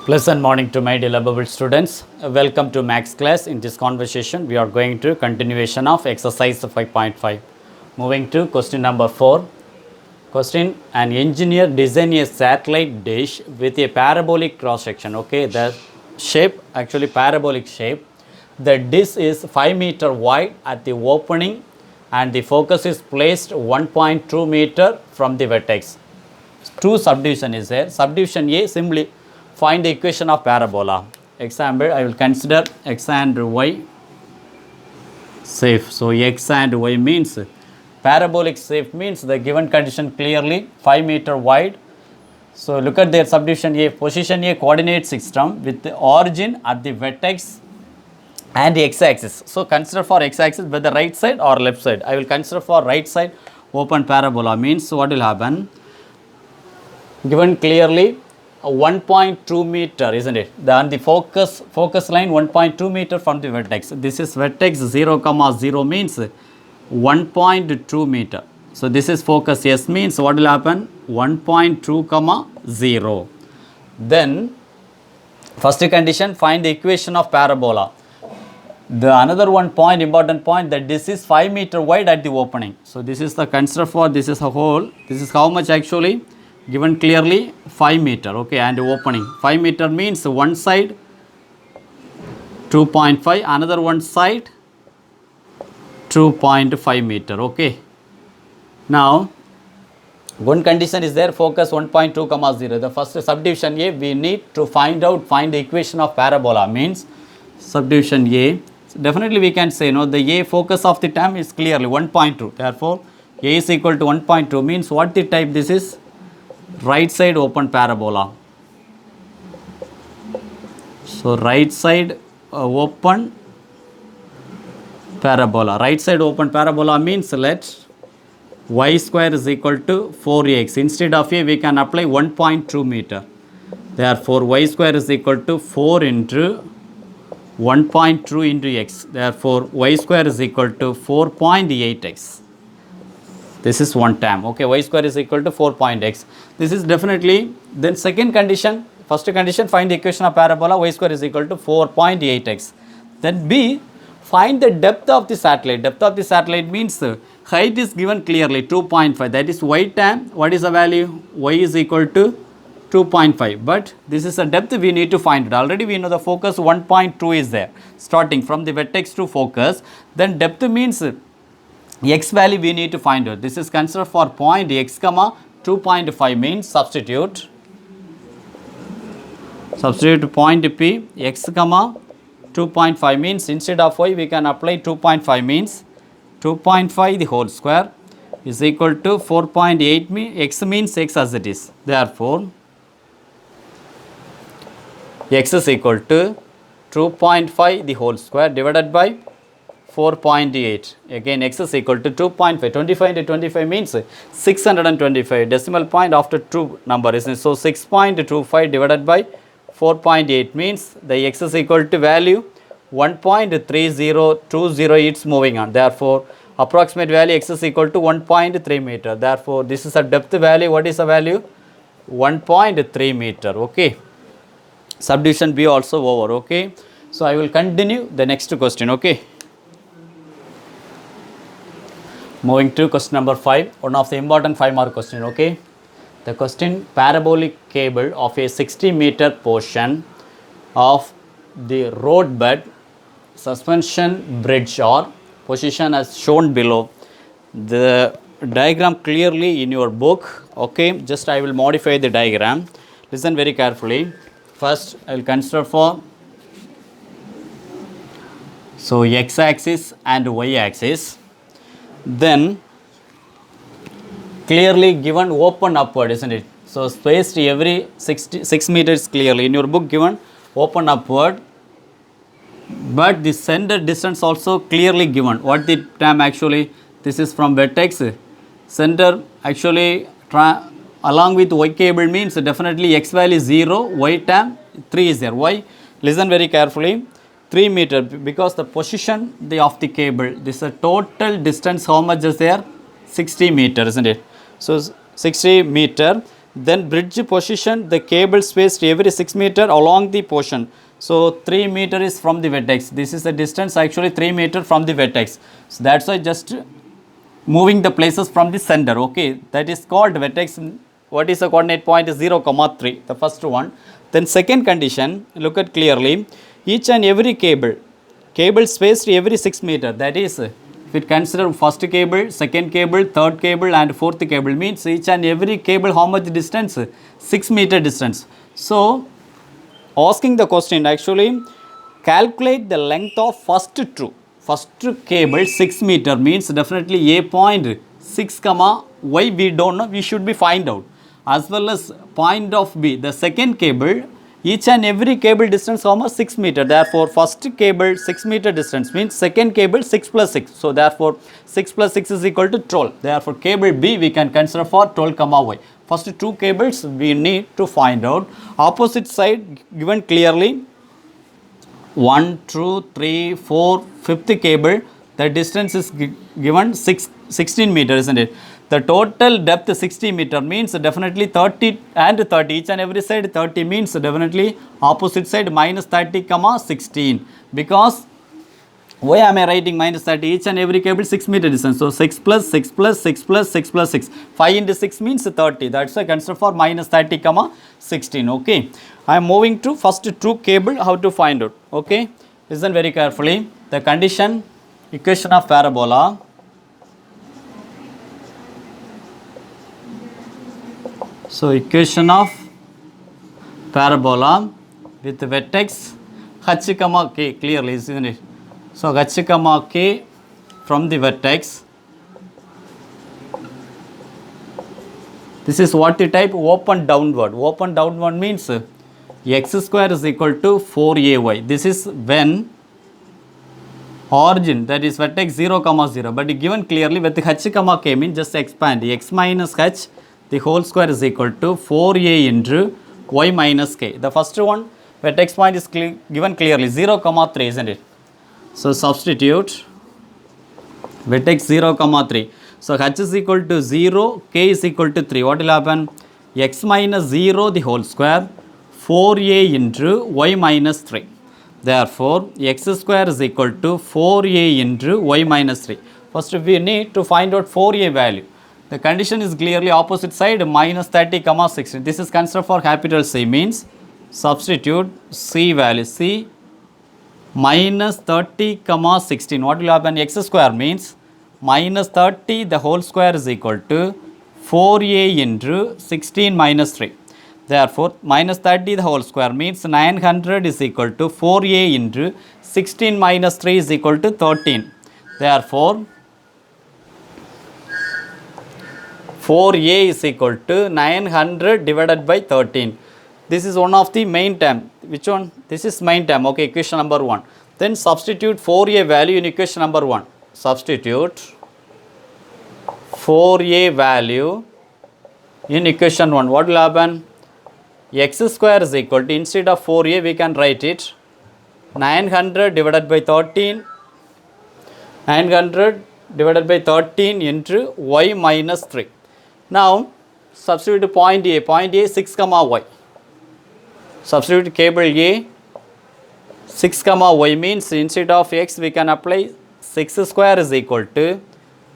Pleasant morning to my dear lovable students. Welcome to Max class. In this conversation, we are going to continuation of exercise 5.5. Moving to question number 4. Question: an engineer design a satellite dish with a parabolic cross section. Okay, the shape actually parabolic shape. The dish is 5 meter wide at the opening and the focus is placed 1.2 meter from the vertex. Two subdivision is there. Subdivision A, simply find the equation of parabola. Example, I will consider x and y safe. So x and y means parabolic shape means the given condition clearly 5 meter wide. So look at their subdivision A, position A coordinate system with the origin at the vertex and the x-axis. So consider for x-axis whether right side or left side. I will consider for right side open parabola means what will happen? Given clearly 1.2 meter, isn't it? Then the focus line 1.2 meter from the vertex. This is vertex 0, 0 means 1.2 meter. So this is focus S means what will happen? 1.2, 0. Then first condition, find the equation of parabola. The another one point, important point, that this is 5 meter wide at the opening. So this is the consider for, this is a hole. This is how much actually? Given clearly 5 meter, okay, and opening 5 meter means one side 2.5, another one side 2.5 meter, okay. Now one condition is there, focus 1.2, 0. The first subdivision A, we need to find the equation of parabola means subdivision A. So definitely we can say, no, the A focus of the term is clearly 1.2. Therefore, A is equal to 1.2 means what the type this is? Right side open parabola. So right side open parabola. Right side open parabola means let y square is equal to 4x. Instead of a, we can apply 1.2 meter. Therefore, y square is equal to 4 into 1.2 into x. Therefore, y square is equal to 4.8x. This is one term, okay, y square is equal to 4.x. This is definitely, then second condition, first condition, find the equation of parabola, y square is equal to 4.8x. Then B, find the depth of the satellite. Depth of the satellite means height is given clearly 2.5, that is y term, what is the value? Y is equal to 2.5, but this is a depth we need to find it. Already we know the focus 1.2 is there, starting from the vertex to focus. Then depth means x value we need to find out. This is considered for point x, 2.5 means substitute point P, x, 2.5 means instead of y we can apply 2.5 means 2.5 the whole square is equal to 4.8 x means x as it is. Therefore, x is equal to 2.5 the whole square divided by 4.8. Again x is equal to 2.5. 25 into 25 means 625. Decimal point after 2 number, isn't it? So 6.25 divided by 4.8 means the x is equal to value 1.3020. It's moving on. Therefore, approximate value x is equal to 1.3 meter. Therefore, this is a depth value. What is the value? 1.3 meter. Okay. Subdivision B also over. Okay. So I will continue the next question. Okay. Moving to question number 5, one of the important 5-mark question, okay. The question, parabolic cable of a 60 meter portion of the road bed suspension bridge or position as shown below. The diagram clearly in your book, okay. Just I will modify the diagram. Listen very carefully. First, I will consider for, so x-axis and y-axis. Then clearly given open upward, isn't it? So spaced every 6 meters clearly in your book given open upward, but the center distance also clearly given. What the term actually? This is from vertex center actually along with y cable means definitely x value is 0, y term 3 is there. Why? Listen very carefully. 3 meter because the position of the cable, this is a total distance, how much is there? 60 meter, isn't it? So 60 meter. Then bridge position the cable spaced every 6 meter along the portion. So 3 meter is from the vertex. This is the distance actually 3 meter from the vertex. So that's why just moving the places from the center. Okay, that is called vertex. What is the coordinate point? Is 0, 3, the first one. Then second condition, look at clearly, each and every cable spaced every 6 meter. That is, if it consider first cable, second cable, third cable and fourth cable, means each and every cable how much distance? 6 meter distance. So asking the question, actually calculate the length of first cable 6 meter, means definitely a point 6 comma y we don't know, we should be find out, as well as point of B, the second cable, each and every cable distance how much? 6 meter. Therefore first cable 6 meter distance means second cable 6 plus 6. So therefore 6 plus 6 is equal to 12. Therefore cable B we can consider for 12 comma y. First two cables we need to find out. Opposite side given clearly, 1, 2, 3, 4, fifth cable, the distance is given 16 meter, isn't it? The total depth 60 meter means definitely 30 and 30, each and every side 30 means definitely opposite side minus 30 comma 16. Because why am I writing minus 30? Each and every cable 6 meter distance. So 6 plus 6 plus 6 plus 6 plus 6. 5 into 6 means 30. That's why I consider for minus 30 comma 16. Okay. I am moving to first two cable, how to find out. Okay. Listen very carefully. The condition, equation of parabola. So equation of parabola with vertex h comma k, clearly, isn't it? So h comma k from the vertex. This is what the type? Open downward. Open downward means x square is equal to 4ay. This is when origin, that is vertex 0 comma 0, but given clearly with h comma k means just expand x minus h, the whole square is equal to 4a into y minus k. The first one vertex point is given clearly 0 comma 3, isn't it? So substitute vertex 0 comma 3. So h is equal to 0, k is equal to 3. What will happen? X minus 0 the whole square, 4a into y minus 3. Therefore x square is equal to 4a into y minus 3. First we need to find out 4a value. The condition is clearly opposite side minus 30 comma 16. This is considered for capital C, means substitute C value, C minus 30 comma 16. What will happen? X square means minus 30 the whole square is equal to 4a into 16 minus 3. Therefore minus 30 the whole square means 900 is equal to 4a into 16 minus 3 is equal to 13. Therefore 4a is equal to 900 divided by 13. This is one of the main term. Which one? This is main term. Okay, equation number 1. Then substitute 4a value in equation number 1. Substitute 4a value in equation 1. What will happen? X square is equal to, instead of 4a we can write it 900 divided by 13. 900 divided by 13 into y minus 3. Now substitute point A 6 comma y. Substitute cable A 6 comma y means instead of x we can apply 6 square is equal to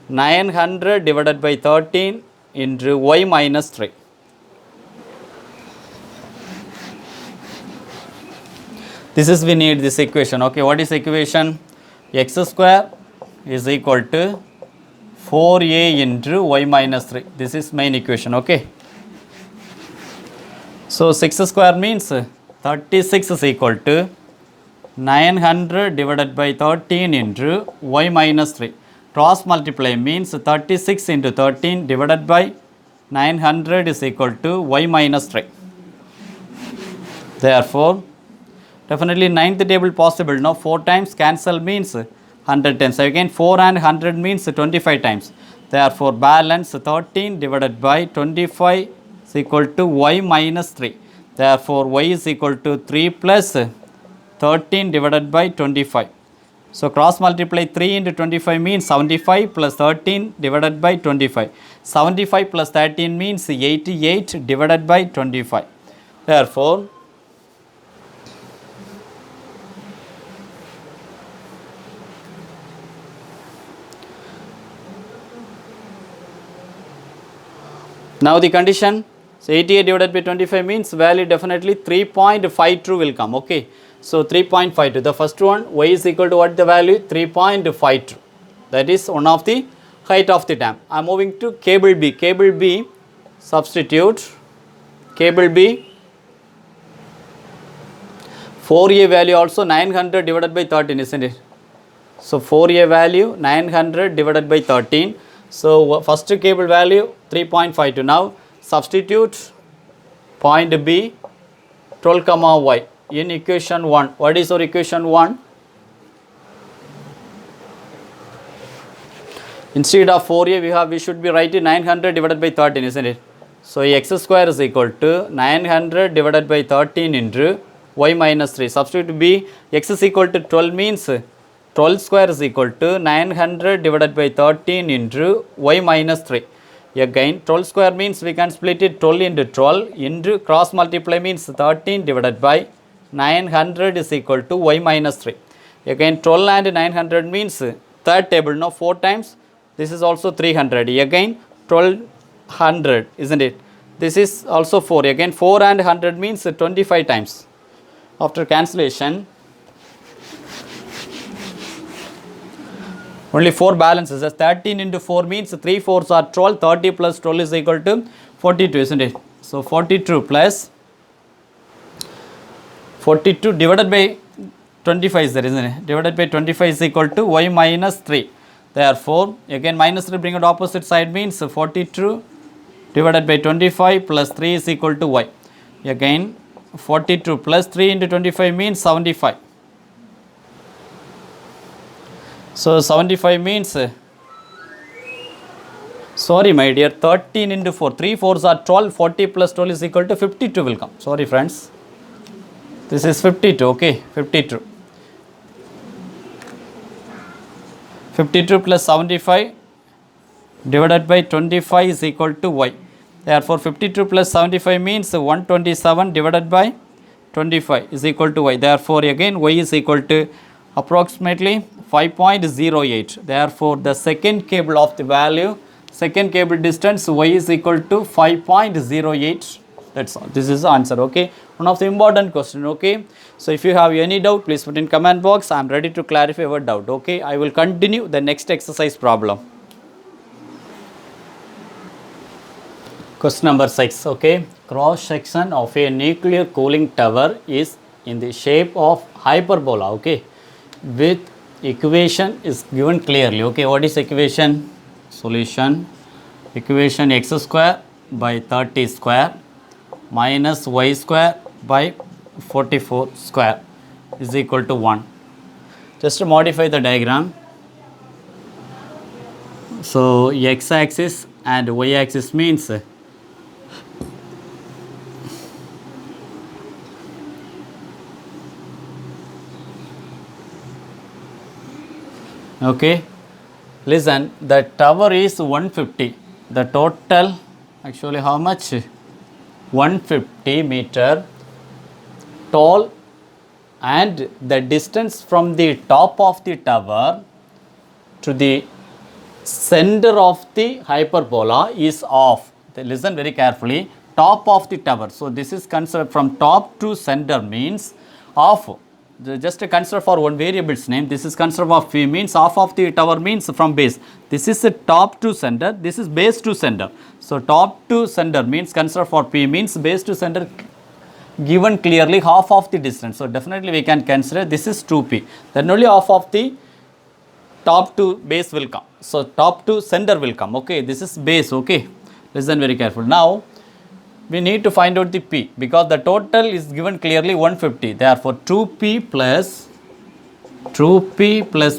900 divided by 13 into y minus 3. This is we need this equation. Okay, what is equation? X square is equal to 4a into y minus 3. This is main equation. Okay. So 6 square means 36 is equal to 900 divided by 13 into y minus 3. Cross multiply means 36 into 13 divided by 900 is equal to y minus 3. Therefore definitely ninth table possible. Now 4 times cancel means 100 times. Again 4 and 100 means 25 times. Therefore balance 13 divided by 25 is equal to y minus 3. Therefore y is equal to 3 plus 13 divided by 25. So cross multiply 3 into 25 means 75 plus 13 divided by 25. 75 plus 13 means 88 divided by 25. Therefore, now the condition, so 88 divided by 25 means value definitely 3.52 will come, okay. So 3.52, the first one, y is equal to what the value? 3.52. That is one of the height of the dam. I am moving to cable B. Cable B, substitute cable B, 4A value also 900 divided by 13, isn't it? So 4A value 900 divided by 13. So first cable value 3.52. Now substitute point B 12 comma y in equation 1. What is our equation 1? Instead of 4A we should be writing 900 divided by 13, isn't it? So x square is equal to 900 divided by 13 into y minus 3. Substitute B, x is equal to 12 means 12 square is equal to 900 divided by 13 into y minus 3. Again 12 square means we can split it 12 into 12 into cross multiply means 13 divided by 900 is equal to y minus 3. Again 12 and 900 means third table, no, 4 times. This is also 300. Again 1200, isn't it? This is also 4. Again 4 and 100 means 25 times. After cancellation, only 4 balances. As 13 into 4 means 3 4s are 12. 30 plus 12 is equal to 42, isn't it? So 42 plus 42 divided by 25 is there, isn't it? Divided by 25 is equal to y minus 3. Therefore, again minus 3 bring it opposite side means 42 divided by 25 plus 3 is equal to y. Again 42 plus 3 into 25 means 75. So 75 means, sorry my dear, 13 into 4, 3 4s are 12, 40 plus 12 is equal to 52 will come. Sorry friends, this is 52, okay, 52. 52 plus 75 divided by 25 is equal to y. Therefore, 52 plus 75 means 127 divided by 25 is equal to y. Therefore, again y is equal to approximately 5.08. Therefore, the second cable of the value, second cable distance y is equal to 5.08. That's all. This is the answer, okay. One of the important question, okay. So, if you have any doubt, please put in comment box. I am ready to clarify your doubt, okay. I will continue the next exercise problem. Question number 6, okay. Cross section of a nuclear cooling tower is in the shape of hyperbola, okay. With equation is given clearly, okay. What is equation? Solution, equation x square by 30 square minus y square by 44 square is equal to 1. Just to modify the diagram. So, x axis and y axis means okay, listen, the tower is 150, the total actually how much? 150 meter tall, and the distance from the top of the tower to the center of the hyperbola is off. Listen very carefully, top of the tower. So, this is considered from top to center means off. Just consider for one variable's name, this is considered of p means half of the tower means from base. This is a top to center, this is base to center. So, top to center means consider for p means base to center given clearly half of the distance. So, definitely we can consider this is 2p, then only half of the top to base will come. So, top to center will come, okay, this is base, okay. Listen very careful. Now, we need to find out the p because the total is given clearly 150. Therefore, 2p plus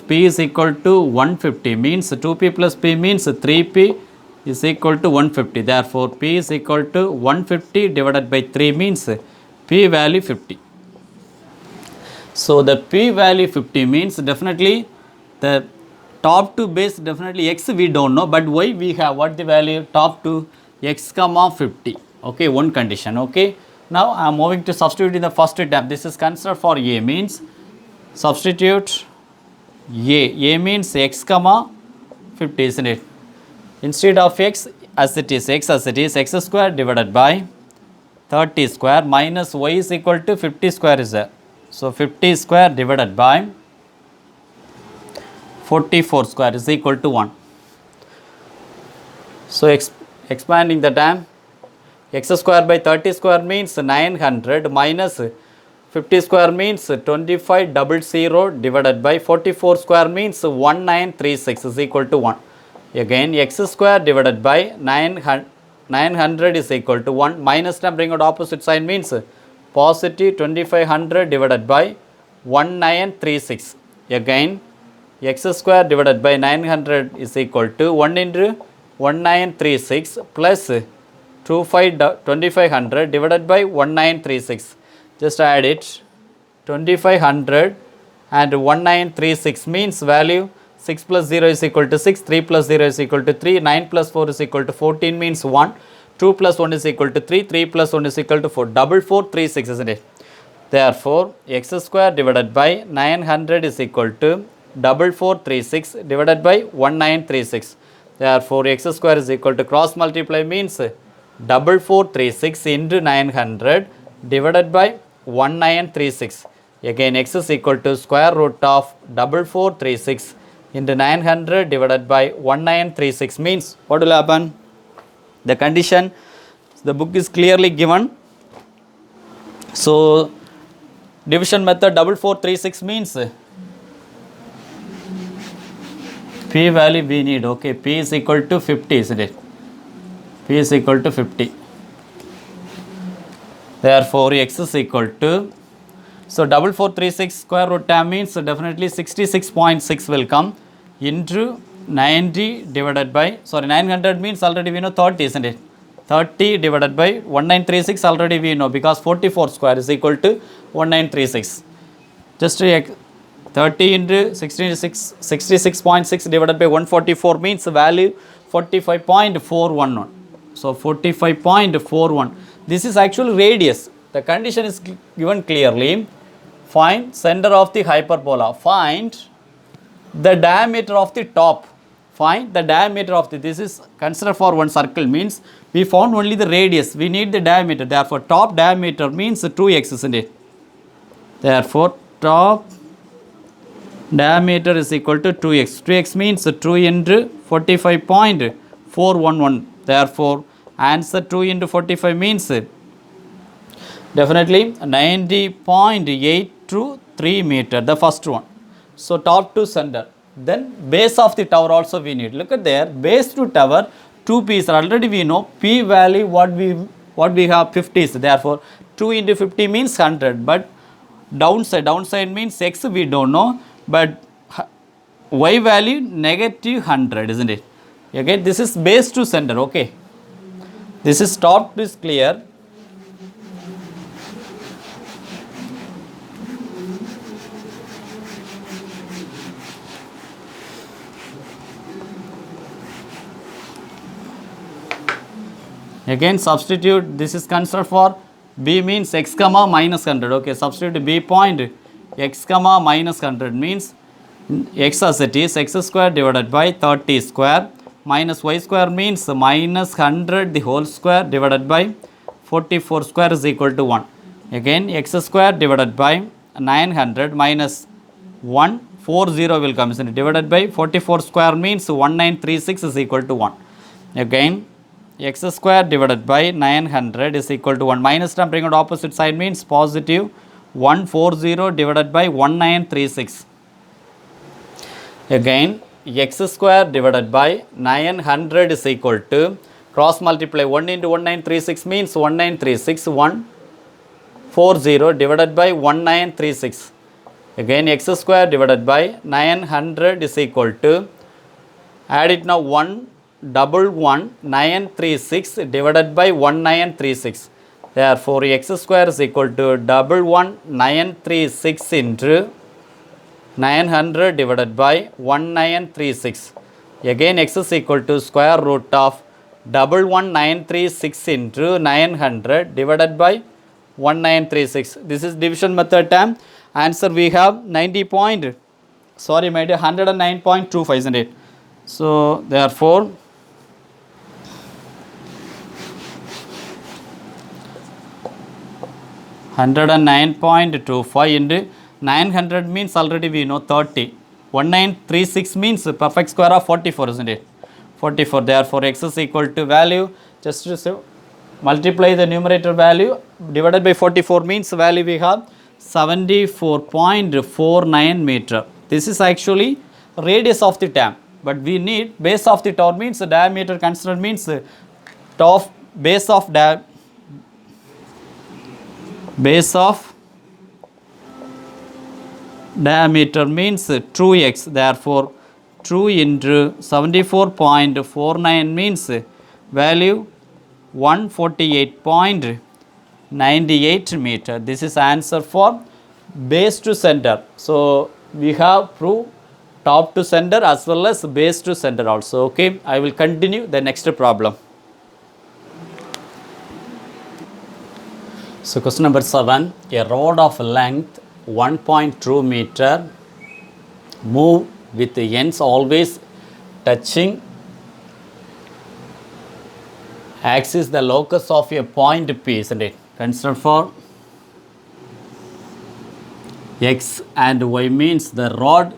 p is equal to 150 means 2p plus p means 3p is equal to 150. Therefore, p is equal to 150 divided by 3 means p value 50. So the p value 50 means definitely the top to base, definitely x we don't know, but y we have. What the value? Top to x comma 50. Okay, one condition. Okay, now I am moving to substitute in the first term. This is considered for a, means substitute a means x comma 50, isn't it? Instead of x as it is, x square divided by 30 square minus y is equal to 50 square is there. So 50 square divided by 44 square is equal to 1. So expanding the term, x square by 30 square means 900 minus 50 square means 2500 divided by 44 square means 1936 is equal to 1. Again x square divided by 900 is equal to 1. Minus term bring out opposite sign means positive 2500 divided by 1936. Again x square divided by 900 is equal to 1 into 1936 plus 2500 divided by 1936. Just add it. 2500 and 1936 means value 6 plus 0 is equal to 6, 3 plus 0 is equal to 3, 9 plus 4 is equal to 14 means 1, 2 plus 1 is equal to 3, 3 plus 1 is equal to 4, 4436, isn't it? Therefore, x square divided by 900 is equal to 4436 divided by 1936. Therefore, x square is equal to cross multiply means 4436 into 900 divided by 1936. Again, x is equal to square root of 4436 into 900 divided by 1936 means what will happen? The condition, the book is clearly given. So, division method 4436 means p value we need. Okay, p is equal to 50, isn't it? P is equal to 50. Therefore, x is equal to, so 4436 square root term means definitely 66.6 will come into 90 divided by, sorry, 900 means already we know 30, isn't it? 30 divided by 1936 already we know, because 44 square is equal to 1936. Just 30 into 66.6 divided by 144 means value 45.411. So 45.41. This is actually radius. The condition is given clearly. Find center of the hyperbola. Find the diameter of the top. Find the diameter of the, this is consider for one circle means we found only the radius. We need the diameter. Therefore, top diameter means 2x, isn't it? Therefore, top diameter is equal to 2x. 2x means 2 into 45.411. Therefore, answer 2 into 45 means definitely 90.823 meter, the first one. So, top to center. Then base of the tower also we need. Look at there, base to tower 2 p's. Already we know p value what we have 50 is. Therefore, 2 into 50 means 100. But downside means x we don't know. But y value negative 100, isn't it? Again, this is base to center. Okay. This is top is clear. Again, substitute, this is considered for b means x comma minus 100. Okay, substitute b point x comma minus 100 means x as it is, x square divided by 30 square minus y square means minus 100 the whole square divided by 44 square is equal to 1. Again, x square divided by 900 minus 140 will come, isn't it? Divided by 44 square means 1936 is equal to 1. Again, x square divided by 900 is equal to 1. Minus term bring out opposite side means positive 140 divided by 1936. Again, x square divided by 900 is equal to, cross multiply 1 into 1936 means 1936 140 divided by 1936. Again, x square divided by 900 is equal to, add it now, 111,936 divided by 1936. Therefore, x square is equal to 11936 into 900 divided by 1936. Again, x is equal to square root of 11936 into 900 divided by 1936. This is division method term. Answer we have 109.25, isn't it? So therefore 109.25 into 900 means already we know 30. 1936 means perfect square of 44, isn't it? 44. Therefore, x is equal to value, just to multiply the numerator value divided by 44 means value we have 74.49 meter. This is actually radius of the tube, but we need base of the tube means the diameter considered means top base of diameter means 2x. Therefore 2 into 74.49 means value 148.98 meter. This is answer for base to center. So we have proved top to center as well as base to center also. Okay, I will continue the next problem. So question number 7, a rod of length 1.2 meter move with the ends always touching axis the locus of a point P, isn't it? Consider for x and y means the rod,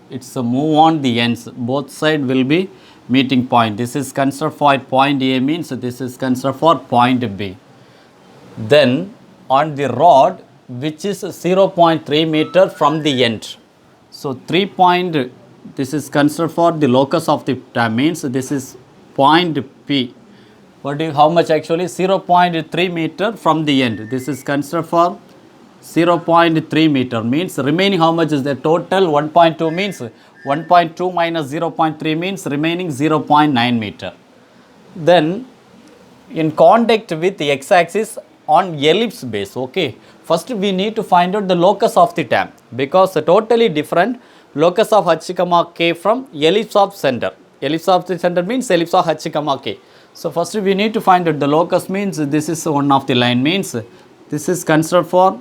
it's a move on the ends, both side will be meeting point. This is considered for point A means this is considered for point B. Then on the rod which is 0.3 meter from the end. So 3 point, this is considered for the locus of the tab means this is point P. How much actually? 0.3 meter from the end. This is considered for 0.3 meter means remaining how much is the total 1.2 means 1.2 minus 0.3 means remaining 0.9 meter. Then in contact with the x-axis on ellipse base. Okay, first we need to find out the locus of the tab because totally different locus of h comma k from ellipse of center. Ellipse of the center means ellipse of h comma k. So first we need to find out the locus means this is one of the line means this is considered for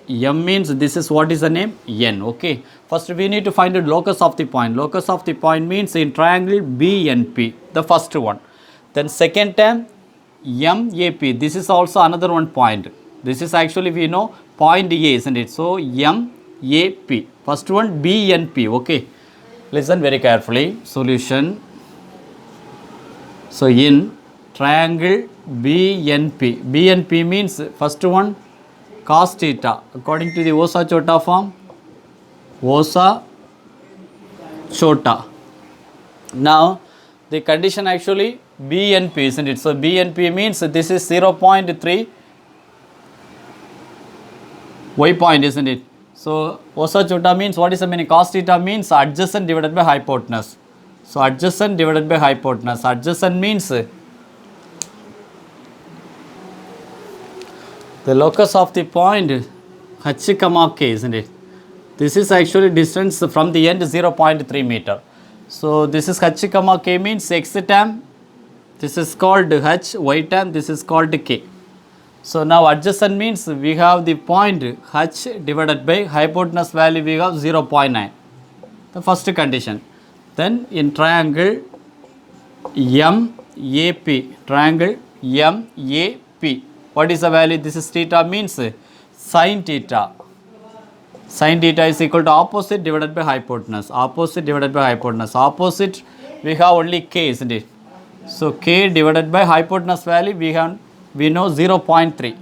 m means this is what is the name n. Okay, first we need to find out locus of the point. Locus of the point means in triangle BNP, the first one. Then second term MAP, this is also another one point. This is actually we know point A, isn't it? So MAP, first one BNP. Okay, listen very carefully. Solution. So in triangle BNP means first one cos theta according to the Osa Chota form. Osa Chota. Now the condition actually BNP, isn't it? So BNP means this is 0.3 y point, isn't it? So Osa Chota means what is the meaning? Cos theta means adjacent divided by hypotenuse. So adjacent divided by hypotenuse. Adjacent means the locus of the point h comma k, isn't it? This is actually distance from the end 0.3 meter. So this is h comma k means x term. This is called h, y term. This is called k. So now adjacent means we have the point h divided by hypotenuse value we have 0.9. The first condition. Then in triangle MAP, triangle MAP, what is the value? This is theta means sin theta. Sin theta is equal to opposite divided by hypotenuse. Opposite divided by hypotenuse. Opposite we have only k, isn't it? So k divided by hypotenuse value we know 0.3.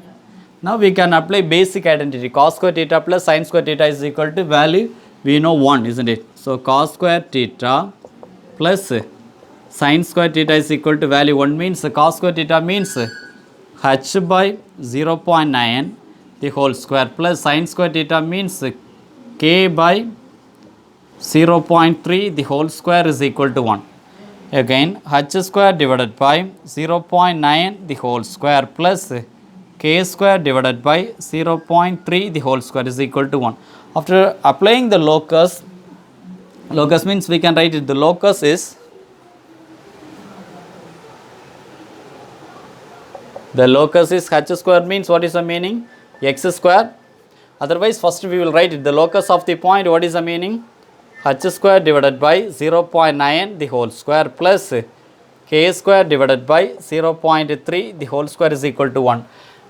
Now we can apply basic identity. Cos square theta plus sin square theta is equal to value we know 1, isn't it? So cos square theta plus sin square theta is equal to value 1 means cos square theta means h by 0.9 the whole square plus sin square theta means k by 0.3 the whole square is equal to 1. Again h square divided by 0.9 the whole square plus k square divided by 0.3 the whole square is equal to 1. After applying the locus means we can write it, the locus is h square means what is the meaning? X square. Otherwise first we will write it, the locus of the point, what is the meaning? H square divided by 0.9 the whole square plus k square divided by 0.3 the whole square is equal to 1.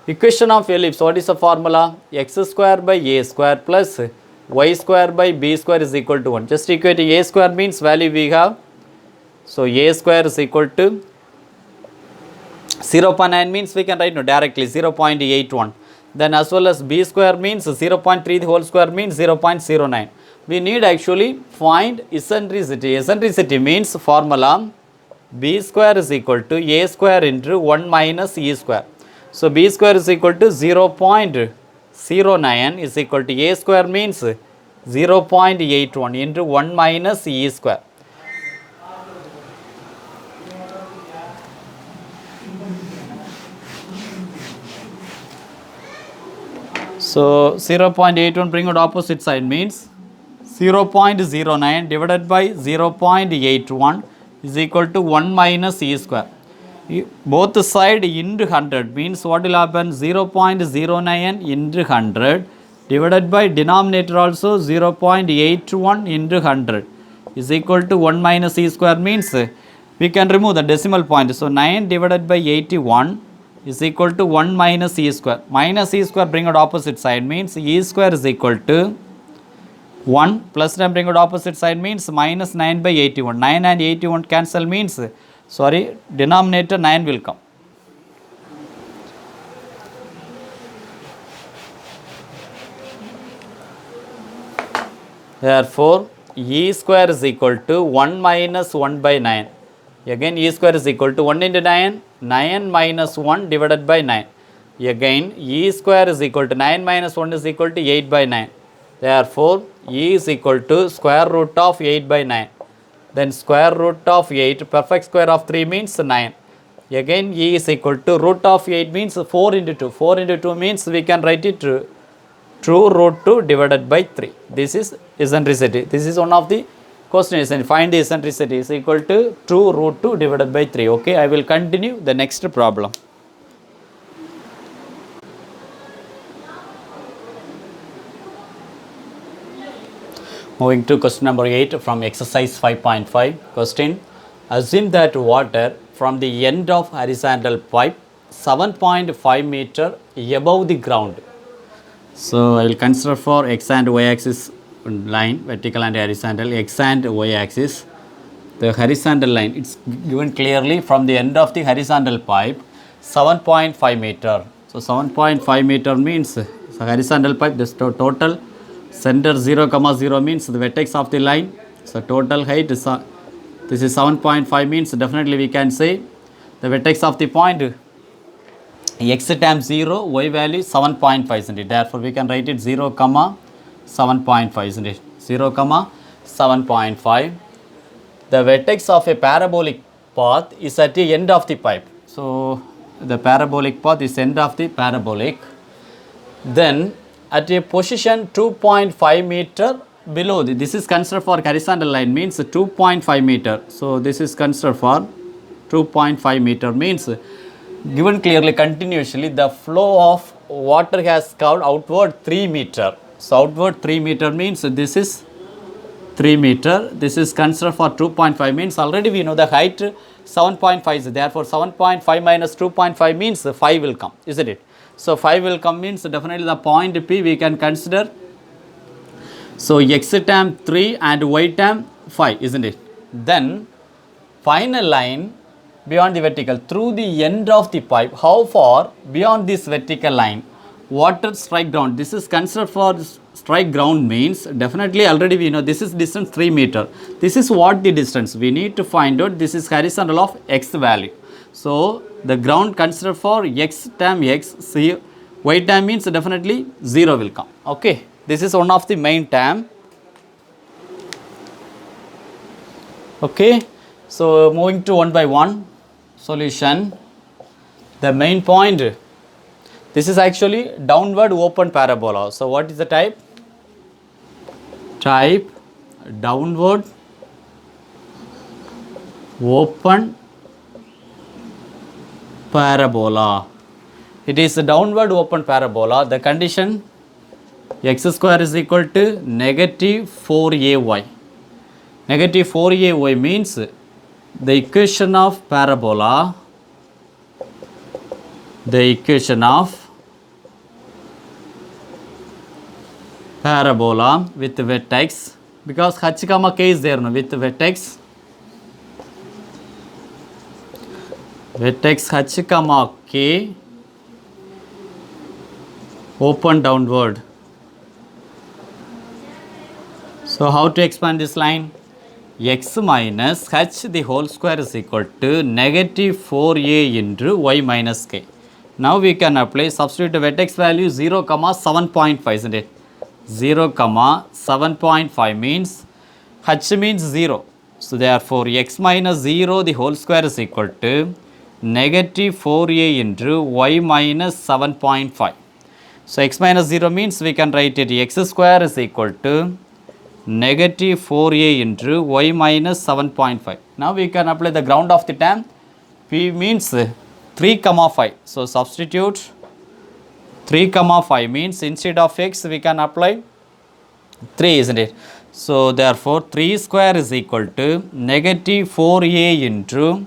Equation of ellipse, what is the formula? X square by a square plus y square by b square is equal to 1. Just equating a square means value we have. So a square is equal to 0.9 means we can write no directly 0.81. Then as well as b square means 0.3 the whole square means 0.09. We need actually find eccentricity. Eccentricity means formula b square is equal to a square into 1 minus e square. So b square is equal to 0.09 is equal to a square means 0.81 into 1 minus e square. So 0.81 bring out opposite side means 0.09 divided by 0.81 is equal to 1 minus e square. Both side into 100 means what will happen? 0.09 into 100 divided by denominator also 0.81 into 100 is equal to 1 minus e square means we can remove the decimal point. So 9 divided by 81 is equal to 1 minus e square. Minus e square bring out opposite side means e square is equal to 1 plus 10 bring out opposite side means minus 9 by 81. 9 and 81 cancel means denominator 9 will come. Therefore, e square is equal to 1 minus 1 by 9. Again e square is equal to 1 into 9, 9 minus 1 divided by 9. Again e square is equal to 9 minus 1 is equal to 8 by 9. Therefore, e is equal to square root of 8 by 9. Then square root of 8, perfect square of 3 means 9. Again e is equal to root of 8 means 4 into 2. 4 into 2 means we can write it true root 2 divided by 3. This is eccentricity. This is one of the questions. And find the eccentricity is equal to true root 2 divided by 3. Okay, I will continue the next problem. Moving to question number 8 from exercise 5.5. Question: assume that water from the end of horizontal pipe 7.5 meter above the ground. So I will consider for x and y axis line, vertical and horizontal, x and y axis. The horizontal line, it's given clearly from the end of the horizontal pipe 7.5 meter. So 7.5 meter means the horizontal pipe, this total center 0, 0 means the vertex of the line. So total height is this is 7.5 means definitely we can say the vertex of the point x times 0, y value 7.5, isn't it? Therefore we can write it 0, 7.5, isn't it? 0, 7.5. The vertex of a parabolic path is at the end of the pipe. So the parabolic path is end of the parabolic. Then at a position 2.5 meter below this is considered for horizontal line means 2.5 meter. So this is considered for 2.5 meter means given clearly continuously the flow of water has curved outward 3 meter. So outward 3 meter means this is 3 meter. This is considered for 2.5 means already we know the height 7.5 is, therefore 7.5 minus 2.5 means 5 will come, isn't it? So 5 will come means definitely the point P we can consider. So x term 3 and y term 5, isn't it? Then final line beyond the vertical through the end of the pipe. How far beyond this vertical line water strike ground? This is considered for strike ground means definitely already we know this is distance 3 meter. This is what the distance we need to find out. This is horizontal of x value. So the ground considered for x term x, see y term means definitely 0 will come. Okay, this is one of the main term. Okay, so moving to one by one solution. The main point, This is actually downward open parabola. So what is the type? Type downward open parabola. It is a downward open parabola. The condition x square is equal to negative 4ay. Negative 4ay means the equation of parabola, the equation of parabola with vertex, because h comma k is there no, with vertex h comma k open downward. So how to expand this line? X minus h the whole square is equal to negative 4a into y minus k. Now we can apply, substitute the vertex value 0, 7.5, isn't it? 0, 7.5 means h means 0. So therefore x minus 0 the whole square is equal to negative 4a into y minus 7.5. So x minus 0 means we can write it x square is equal to negative 4a into y minus 7.5. Now we can apply the ground of the term. P means 3, 5. So substitute 3, 5 means instead of x we can apply 3, isn't it? So therefore 3 square is equal to negative 4a into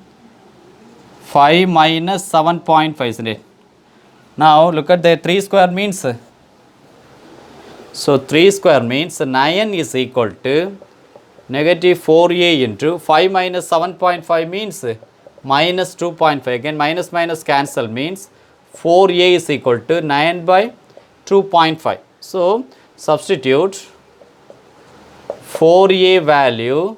5 minus 7.5, isn't it? Now look at the 3 square means. So 3 square means 9 is equal to negative 4a into 5 minus 7.5 means minus 2.5. Again minus minus cancel means 4a is equal to 9 by 2.5. So substitute 4a value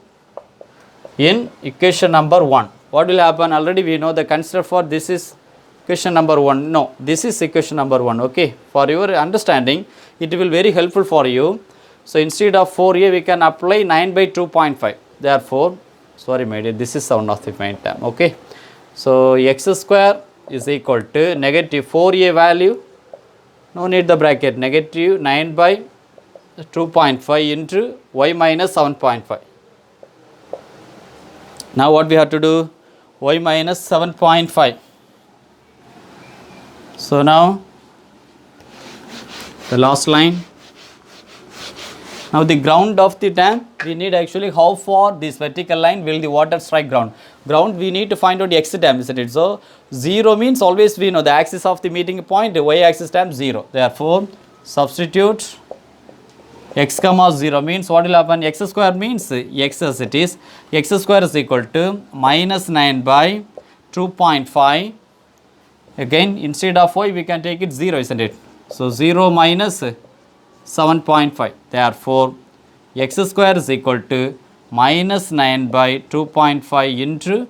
in equation number 1. What will happen? Already we know the consider for this is equation number 1. No, this is equation number 1. Okay, for your understanding it will very helpful for you. So instead of 4a we can apply 9 by 2.5. Therefore, sorry my dear, this is sound of the main term. Okay, so x square is equal to negative 4a value, no need the bracket, negative 9 by 2.5 into y minus 7.5. Now what we have to do? Y minus 7.5. So now the last line. Now the ground of the dam, we need actually how far this vertical line will the water strike ground. Ground we need to find out the x dam, isn't it? So 0 means always we know the axis of the meeting point, the y axis dam 0. Therefore substitute x comma 0 means what will happen? X square means x as it is. X square is equal to minus 9 by 2.5. Again instead of y we can take it 0, isn't it? So 0 minus 7.5. Therefore x square is equal to minus 9 by 2.5 into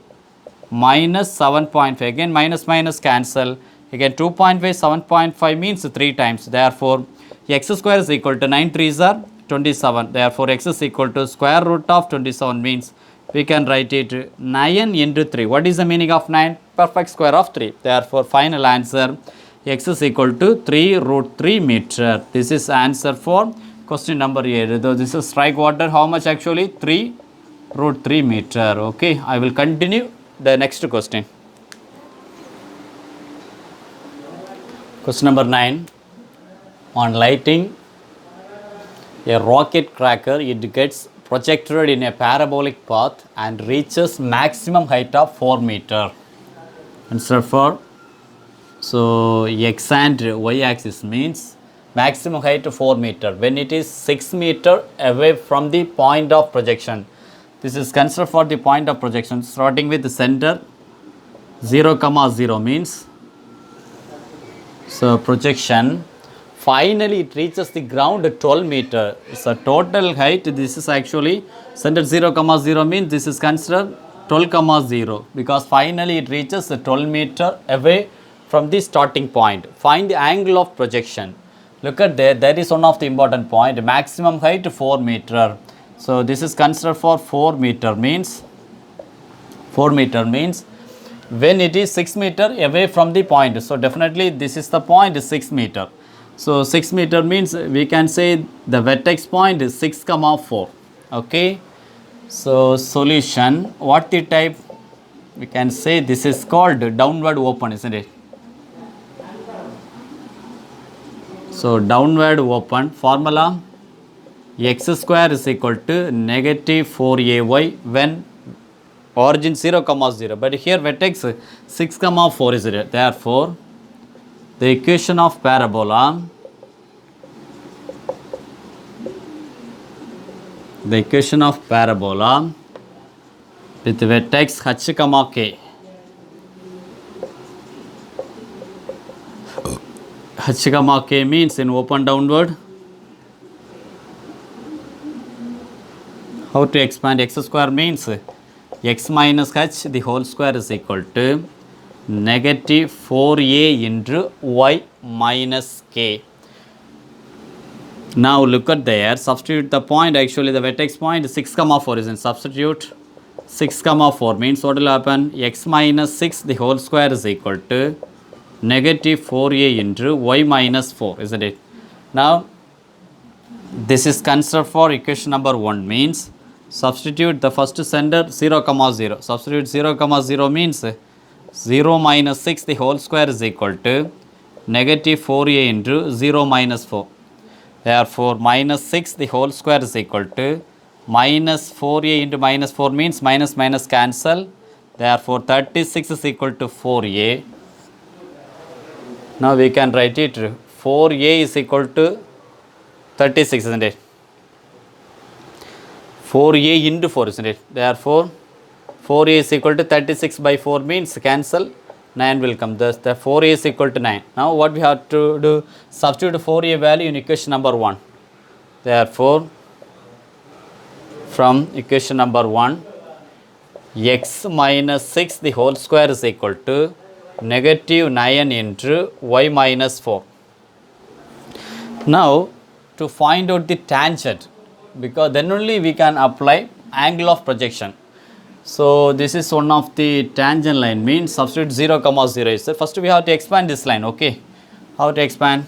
minus 7.5. Again minus minus cancel. Again 2.5 7.5 means 3 times. Therefore x square is equal to 9 3s are 27. Therefore x is equal to square root of 27 means we can write it 9 into 3. What is the meaning of 9? Perfect square of 3. Therefore final answer x is equal to 3 root 3 meter. This is answer for question number 8. Though this is strike water, how much actually? 3 root 3 meter. Okay, I will continue the next question. Question number 9. On lighting a rocket cracker, it gets projected in a parabolic path and reaches maximum height of 4 meter. Answer for, so x and y axis means maximum height of 4 meter when it is 6 meter away from the point of projection. This is considered for the point of projection, starting with the center 0, 0 means, so projection, finally it reaches the ground at 12 meter. So total height, this is actually center 0, 0 means this is considered 12, 0 because finally it reaches 12 meter away from the starting point. Find the angle of projection. Look at there, that is one of the important point. Maximum height 4 meter. So this is considered for 4 meter means when it is 6 meter away from the point. So definitely this is the point 6 meter. So 6 meter means we can say the vertex point is 6 comma 4. Okay. So solution, what the type? We can say this is called downward open, isn't it? So downward open formula, x square is equal to negative 4ay when origin 0 comma 0, but here vertex 6 comma 4 is it. Therefore the equation of parabola, with vertex h comma k, h comma k means in open downward. How to expand? X square means x minus h the whole square is equal to negative 4a into y minus k. Now look at there, substitute the point, actually the vertex point 6 comma 4 is in, substitute 6 comma 4 means what will happen? X minus 6 the whole square is equal to negative 4a into y minus 4, isn't it? Now this is considered for equation number 1 means substitute the first center 0 comma 0. Substitute 0 comma 0 means 0 minus 6 the whole square is equal to negative 4a into 0 minus 4. Therefore minus 6 the whole square is equal to minus 4a into minus 4 means minus minus cancel. Therefore 36 is equal to 4a. Now we can write it 4a is equal to 36, isn't it? 4a into 4, isn't it? Therefore 4a is equal to 36 by 4 means cancel, 9 will come. Thus the 4a is equal to 9. Now what we have to do? Substitute 4a value in equation number 1. Therefore from equation number 1, x minus 6 the whole square is equal to negative 9 into y minus 4. Now to find out the tangent, because then only we can apply angle of projection. So this is one of the tangent line, means substitute 0 comma 0 is there. First we have to expand this line. Okay, how to expand?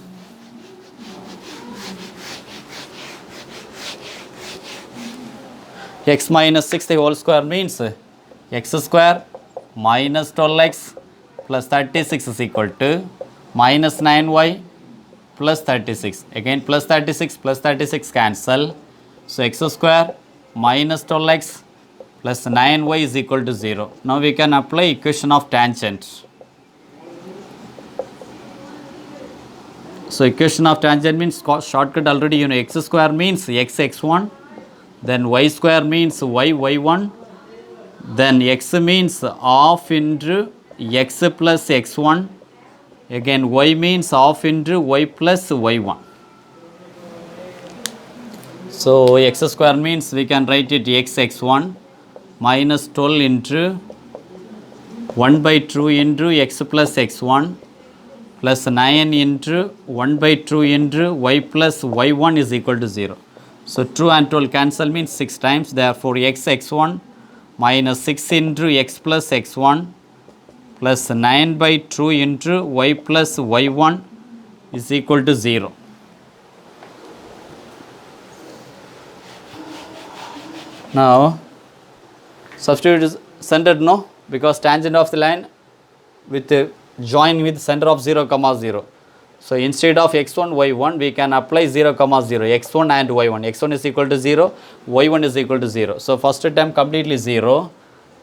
X minus 6 the whole square means x square minus 12x plus 36 is equal to minus 9y plus 36. Again plus 36 cancel. So x square minus 12x plus 9y is equal to 0. Now we can apply equation of tangent. So equation of tangent means shortcut already you know, x square means x1, then y square means y1, then x means half into x plus x1, again y means half into y plus y1. So x square means we can write it x1 minus 12 into 1 by 2 into x plus x1 plus 9 into 1 by 2 into y plus y1 is equal to 0. So 2 and 12 cancel means 6 times. Therefore x1 minus 6 into x plus x1 plus 9 by 2 into y plus y1 is equal to 0. Now substitute is centered, no, because tangent of the line with join with center of 0 comma 0. So instead of x1 y1 we can apply 0 comma 0, x1 and y1. x1 is equal to 0, y1 is equal to 0. So first term completely 0.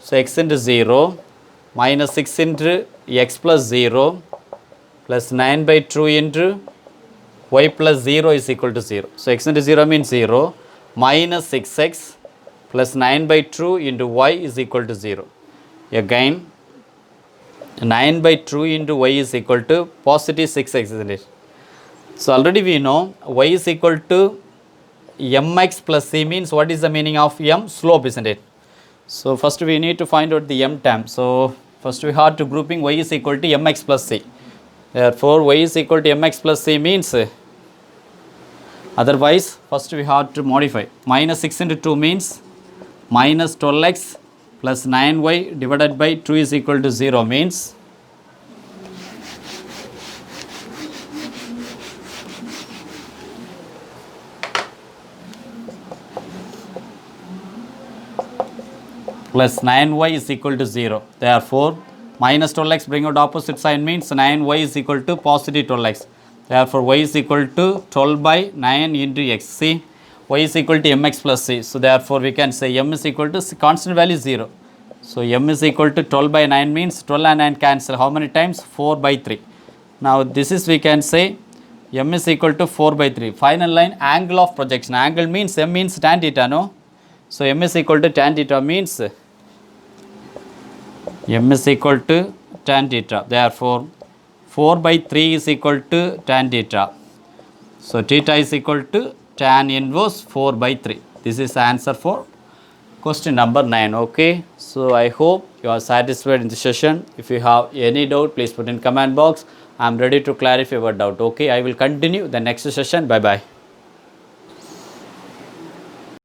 So x into 0 minus 6 into x plus 0 plus 9 by 2 into y plus 0 is equal to 0. So x into 0 means 0 minus 6x plus 9 by 2 into y is equal to 0. Again 9 by 2 into y is equal to positive 6x, isn't it? So already we know y is equal to mx plus c means what is the meaning of m? Slope, isn't it? So first we need to find out the m term. So first we have to grouping y is equal to mx plus c. Therefore y is equal to mx plus c means otherwise first we have to modify minus 6 into 2 means minus 12x plus 9y divided by 2 is equal to 0 means plus 9y is equal to 0. Therefore, minus 12x bring out opposite sign means 9y is equal to positive 12x. Therefore, y is equal to 12 by 9 into x. See, y is equal to mx plus c. So, therefore, we can say m is equal to constant value 0. So, m is equal to 12 by 9 means 12 and 9 cancel. How many times? 4 by 3. Now, this is we can say m is equal to 4 by 3. Final line angle of projection. Angle means m means tan theta, no? So, m is equal to tan theta means m is equal to tan theta. Therefore, 4 by 3 is equal to tan theta. So, theta is equal to tan inverse 4 by 3. This is the answer for question number 9. Okay. So, I hope you are satisfied in the session. If you have any doubt, please put in comment box. I am ready to clarify your doubt. Okay. I will continue the next session. Bye bye.